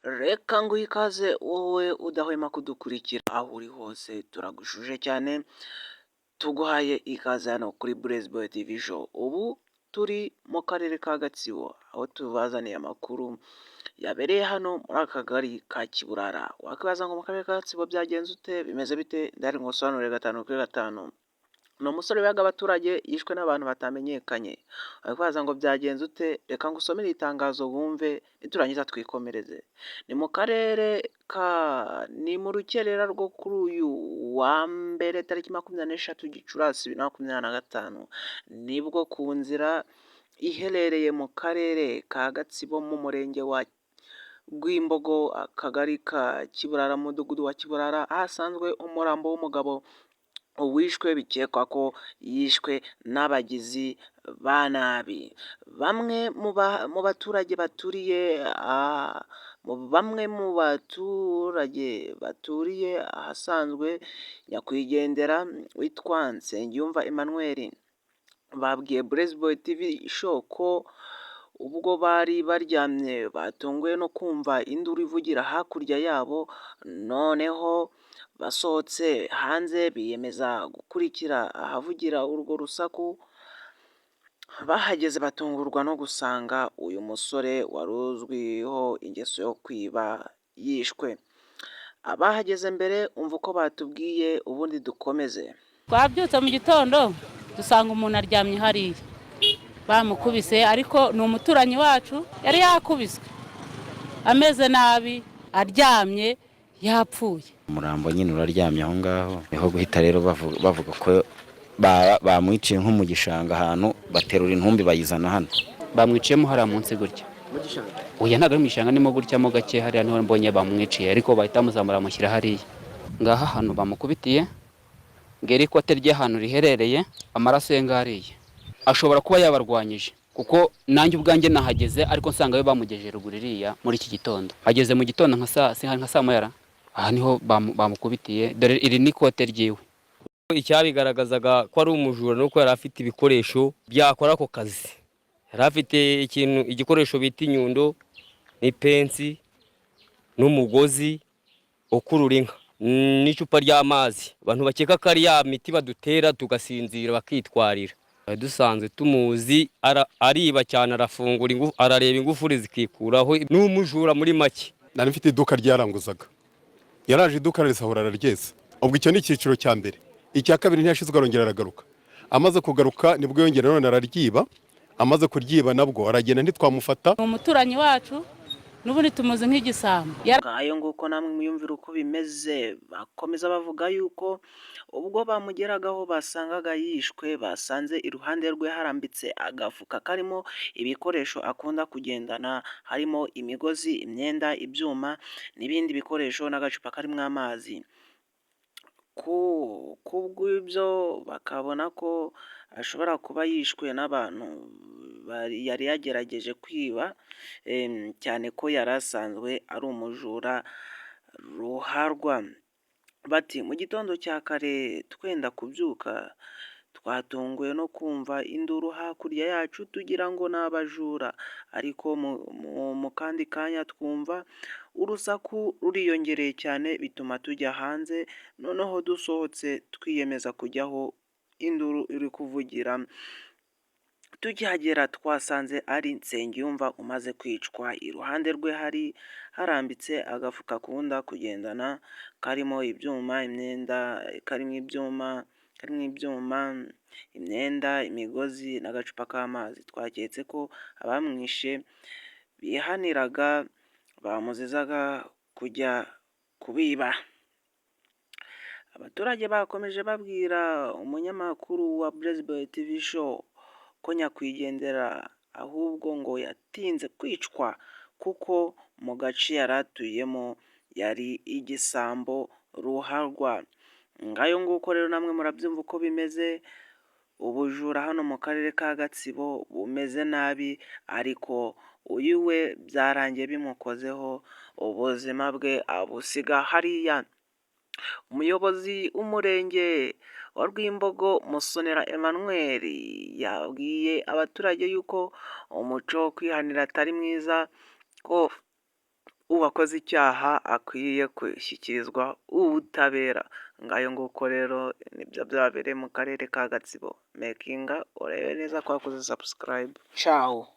Reka nguhe ikaze wowe udahwema kudukurikira aho uri hose turagushuje cyane, tuguhaye ikaze hano kuri Blaze Boy TV Show. Ubu turi mu karere ka Gatsibo aho tubazaniye amakuru yabereye hano muri aka kagari ka Kiburara. Wakwibaza ngo mu karere ka Gatsibo byagenze ute, bimeze bite? Ndari ngusobanurire gatanu kuri gatanu. Ni umusore wihaga abaturage yishwe n'abantu batamenyekanye. Wakwibaza ngo byagenze ute? Reka ngusomere itangazo wumve niturangiza twikomereze. Ni mu rukerera rwo kuri uyu wa mbere tariki 26 Gicurasi 2025 nibwo ku nzira iherereye mu karere ka Gatsibo mu murenge wa Rwimbogo, akagari ka Kiburara, mudugudu wa Kiburara, ahasanzwe umurambo w'umugabo uwishwe bikekwa ko yishwe n'abagizi ba nabi. Bamwe mu baturage baturiye ahasanzwe nyakwigendera witwa Nsengiyumva Emmanuel babwiye Blaze Boy TV Show ko ubwo bari baryamye batunguwe no kumva induru ivugira hakurya yabo, noneho basohotse hanze biyemeza gukurikira ahavugira urwo rusaku. Bahageze batungurwa no gusanga uyu musore wari uzwiho ingeso yo kwiba yishwe. Abahageze mbere umva uko batubwiye ubundi dukomeze. Twabyutse mu gitondo dusanga umuntu aryamye hariya, bamukubise, ariko ni umuturanyi wacu yari yakubiswe ameze nabi, aryamye yapfuye. Umurambo nyine uraryamye aho ngaho, niho guhita rero bavuga ko bamwiciye nko mu gishanga ahantu, baterura intumbi bayizana hano. Bamwiciyemo hariya munsi gutya Mu gishanga? oya, ntabwo ari mu gishanga, nimo gutyamo gake hariya niho mbonye bamwiciye, ariko bahita bamuzamura bamushyira hariya. Ngaha ahantu bamukubitiye ngera ikote ry'ahantu riherereye, amaraso ye ngariye ashobora kuba yabarwanyije, kuko nanjye ubwanjye nahageze, ariko nsanga we bamugejeje ruguru iriya muri iki gitondo. Ageze mu gitondo nka saa moya, aha niho bamukubitiye, dore iri n'ikote ryiwe. Icyabigaragazaga ko ari umujura nuko yari afite ibikoresho byakora ako kazi. Yari afite igikoresho bita inyundo n'ipensi n'umugozi ukurura inka n'icupa ry'amazi. Abantu bakeka ko ari ya miti badutera tugasinzira bakitwarira. Dusanzwe tumuzi, ariba cyane, arafungura arareba ingufuri zikikuraho. Ni umujura muri make. Nari mfite iduka ryaranguzaga, yaraje iduka risahura araryeza. Ubwo icyo ni icyiciro cya mbere. Icya kabiri ntiyashizwe arongera aragaruka. Amaze kugaruka nibwo yongera none araryiba. Amaze kuryiba nabwo aragenda ntitwamufata. Umuturanyi wacu n'ubundi tumuzi nk'igisambo. Ngayo nguko namwe mwiyumvira uko bimeze. Bakomeza bavuga yuko ubwo bamugeragaho basangaga yishwe, basanze iruhande rwe harambitse agafuka karimo ibikoresho akunda kugendana, harimo imigozi, imyenda, ibyuma n'ibindi bikoresho n'agacupa karimo amazi. Kubw'ibyo bakabona ko ashobora kuba yishwe n'abantu yari yagerageje kwiba, cyane ko yari asanzwe ari umujura ruharwa. Bati mu gitondo cya kare twenda kubyuka twatunguwe no kumva induru hakurya yacu tugira ngo ni abajura, ariko mu kandi kanya twumva urusaku ruriyongereye cyane bituma tujya hanze, noneho dusohotse twiyemeza kujyaho induru iri kuvugira. Tukihagera twasanze ari Nsengiyumva umaze kwicwa. Iruhande rwe hari harambitse agafuka akunda kugendana karimo ibyuma, imyenda, imigozi n'agacupa k'amazi. Twaketse ko abamwishe bihaniraga, bamuzizaga kujya kubiba. Abaturage bakomeje babwira umunyamakuru wa Blaze Boy TV Show ko nyakwigendera ahubwo ngo yatinze kwicwa, kuko mu gace yari atuyemo yari igisambo ruharwa. Ngayo nguko rero namwe murabyumva uko bimeze. Ubujura hano mu karere ka Gatsibo bumeze nabi, ariko uyu we byarangiye bimukozeho, ubuzima bwe abusiga hariya. Umuyobozi w'umurenge wa Rwimbogo Musonera Emmanuel yabwiye abaturage yuko umuco wo kwihanira atari mwiza, ko uwakoze icyaha akwiye gushyikirizwa ubutabera. Ngayo nguko rero nibyo byabereye mu karere ka Gatsibo. Mekinga urebe neza ko wakoze subscribe. Ciao.